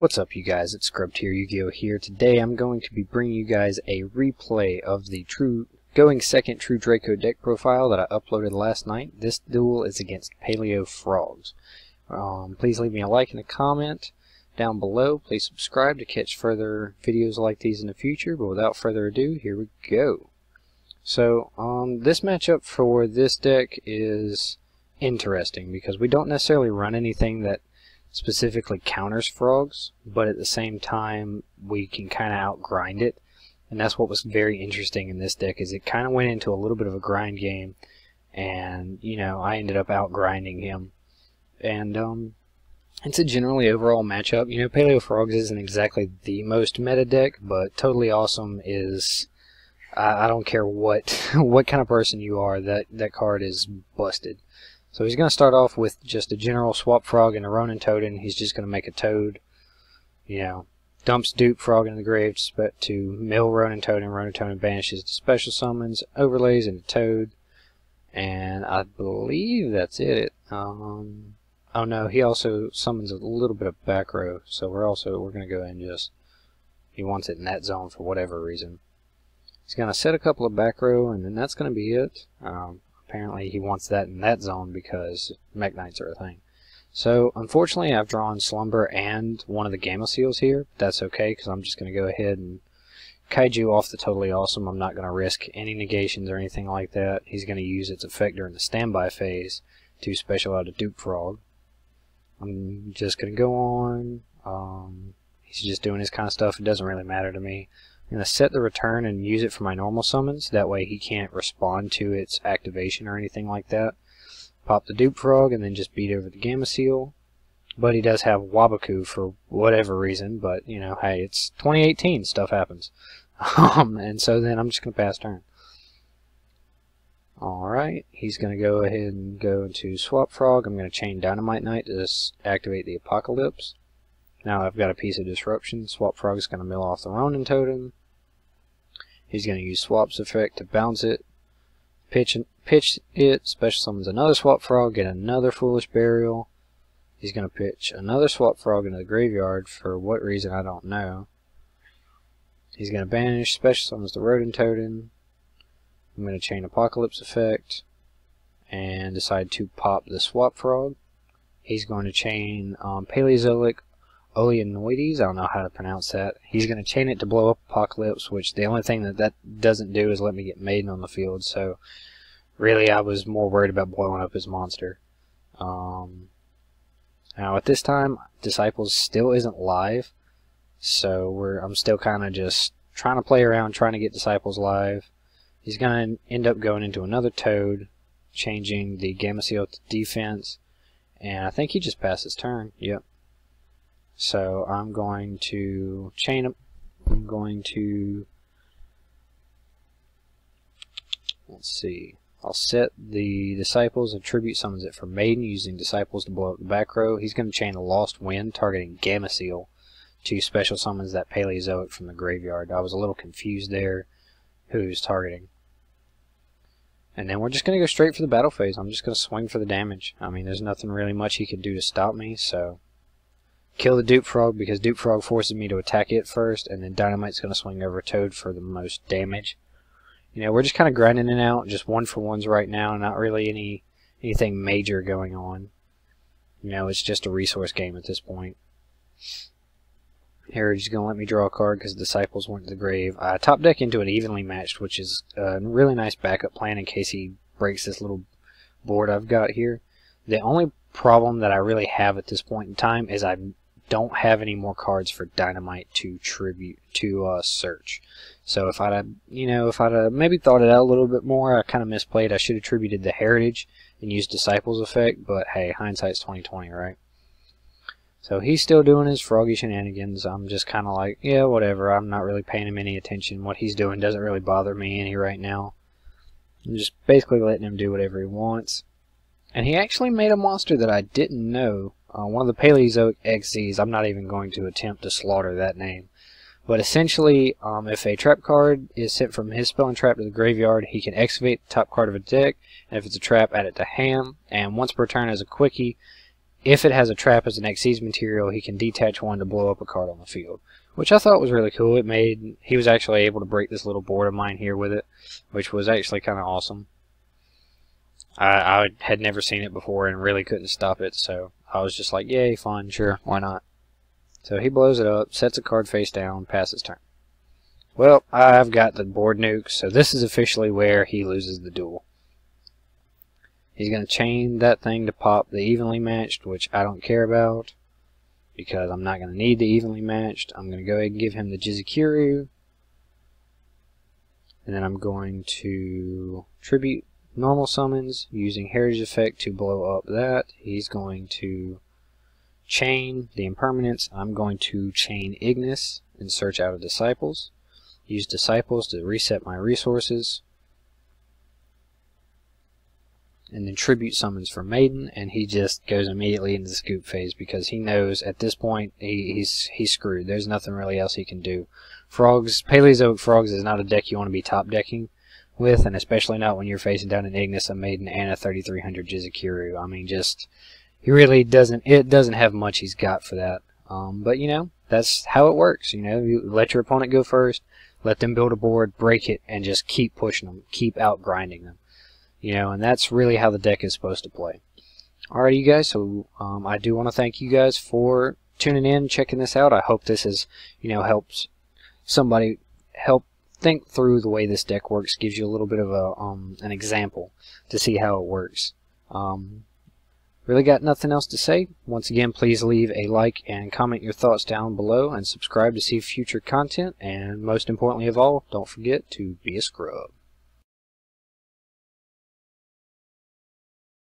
What's up, you guys? It's Scrubbed here, Yu-Gi-Oh! Here. Today I'm going to be bringing you guys a replay of the going second True Draco deck profile that I uploaded last night. This duel is against Paleo frogs. Please leave me a like and a comment down below. Please subscribe to catch further videos like these in the future. But without further ado, here we go. So this matchup for this deck is interesting because we don't necessarily run anything that specifically counters frogs, but at the same time we can kind of outgrind it, and that's what was very interesting in this deck. Is it kind of went into a little bit of a grind game, and I ended up outgrinding him, and it's a generally overall matchup. Paleo frogs isn't exactly the most meta deck, but Totally Awesome is. I don't care what what kind of person you are, that card is busted. So he's going to start off with just a general swap frog and a Ronin Totem. He's just going to make a toad. Dumps dupe frog into the grave to mill Ronin Totem banishes to special summons, overlays into toad, and I believe that's it. Oh no, he also summons a little bit of back row, so we're going to go ahead and just, he wants it in that zone for whatever reason. He's going to set a couple of back row, and then that's going to be it. Apparently he wants that in that zone because Mech Knights are a thing. So unfortunately I've drawn Slumber and one of the Gamma Seals here. But that's okay because I'm just going to go ahead and Kaiju off the Totally Awesome. I'm not going to risk any negations or anything like that. He's going to use its effect during the standby phase to special out a Dupe Frog. I'm just going to go on. He's just doing his kind of stuff. It doesn't really matter to me. I'm going to set the return and use it for my normal summons. That way he can't respond to its activation or anything like that. Pop the Dupe Frog and then just beat over the Gamma Seal. But he does have Wabaku for whatever reason. But, hey, it's 2018. Stuff happens. And so then I'm just going to pass turn. Alright, he's going to go ahead and go into Swap Frog. I'm going to chain Dynamite Knight to just activate the Apocalypse. Now I've got a piece of disruption. Swap Frog is going to mill off the Ronin Totem. He's going to use Swap's effect to bounce it, pitch it, special summons another Swap Frog, get another Foolish Burial. He's going to pitch another Swap Frog into the graveyard for what reason I don't know. He's going to banish, special summons the Rodent Totem. I'm going to chain Apocalypse effect and decide to pop the Swap Frog. He's going to chain Paleozoic Oleonoides, I don't know how to pronounce that. He's going to chain it to blow up Apocalypse, which the only thing that doesn't do is let me get Maiden on the field, so really I was more worried about blowing up his monster. Now at this time, Disciples still isn't live, so I'm still kind of just trying to play around, trying to get Disciples live. He's going to end up going into another Toad, changing the Gamma Seal to defense, and I think he just passed his turn. Yep. So I'm going to chain him. I'm going to, let's see, I'll set the Disciples and Tribute summons it for Maiden using Disciples to blow up the back row. He's going to chain a Lost Wind targeting Gamma Seal to special summons that Paleozoic from the graveyard. I was a little confused there who he was targeting. And then we're just going to go straight for the battle phase. I'm just going to swing for the damage. I mean, there's nothing really much he could do to stop me, so kill the Dupe Frog because Dupe Frog forces me to attack it first, and then Dynamite's going to swing over Toad for the most damage. We're just kind of grinding it out, just 1-for-1s right now, not really anything major going on. It's just a resource game at this point. Here, he's going to let me draw a card because Disciples went to the grave. I top deck into an evenly matched, which is a really nice backup plan in case he breaks this little board I've got here. The only problem that I really have at this point in time is I don't have any more cards for Dynamite to search. So if I'd maybe thought it out a little bit more, I kind of misplayed. I should have tributed the Heritage and used Disciples effect, but hey, hindsight's 20/20, right? So he's still doing his froggy shenanigans. I'm just kind of like, yeah, whatever. I'm not really paying him any attention. What he's doing doesn't really bother me any right now. I'm just basically letting him do whatever he wants. And he actually made a monster that I didn't know. One of the Paleozoic XZs. I'm not even going to attempt to slaughter that name. But essentially, if a trap card is sent from his spell and trap to the graveyard, he can excavate the top card of a deck. And if it's a trap, add it to hand. And once per turn as a quickie, if it has a trap as an Xyz material, he can detach one to blow up a card on the field, which I thought was really cool. He was actually able to break this little board of mine here with it, which was actually kind of awesome. I had never seen it before and really couldn't stop it, so I was just like, yay, fun, sure, why not? So he blows it up, sets a card face down, passes turn. Well, I've got the board nuke, so this is officially where he loses the duel. He's going to chain that thing to pop the evenly matched, which I don't care about, because I'm not going to need the evenly matched. I'm going to go ahead and give him the Jizukiryu, and then I'm going to tribute normal summons using Heritage Effect to blow up that. He's going to chain the impermanence. I'm going to chain Ignis and search out of Disciples. Use Disciples to reset my resources. And then tribute summons for Maiden, and he just goes immediately into the scoop phase because he knows at this point he's screwed. There's nothing really else he can do. Paleozoic Frogs is not a deck you want to be top decking with, and especially not when you're facing down an Ignis, a Maiden, and a 3300 Jizukiryu. I mean, he really doesn't have much he's got for that. But you know, that's how it works. You know, you let your opponent go first, let them build a board, break it, and just keep pushing them, keep out grinding them. You know, and that's really how the deck is supposed to play. Alright, you guys, so I do want to thank you guys for tuning in, checking this out. I hope this has, you know, helped somebody think through the way this deck works, gives you a little bit of an example to see how it works. Really got nothing else to say. Once again, please leave a like and comment your thoughts down below, and subscribe to see future content, and most importantly of all, don't forget to be a scrub.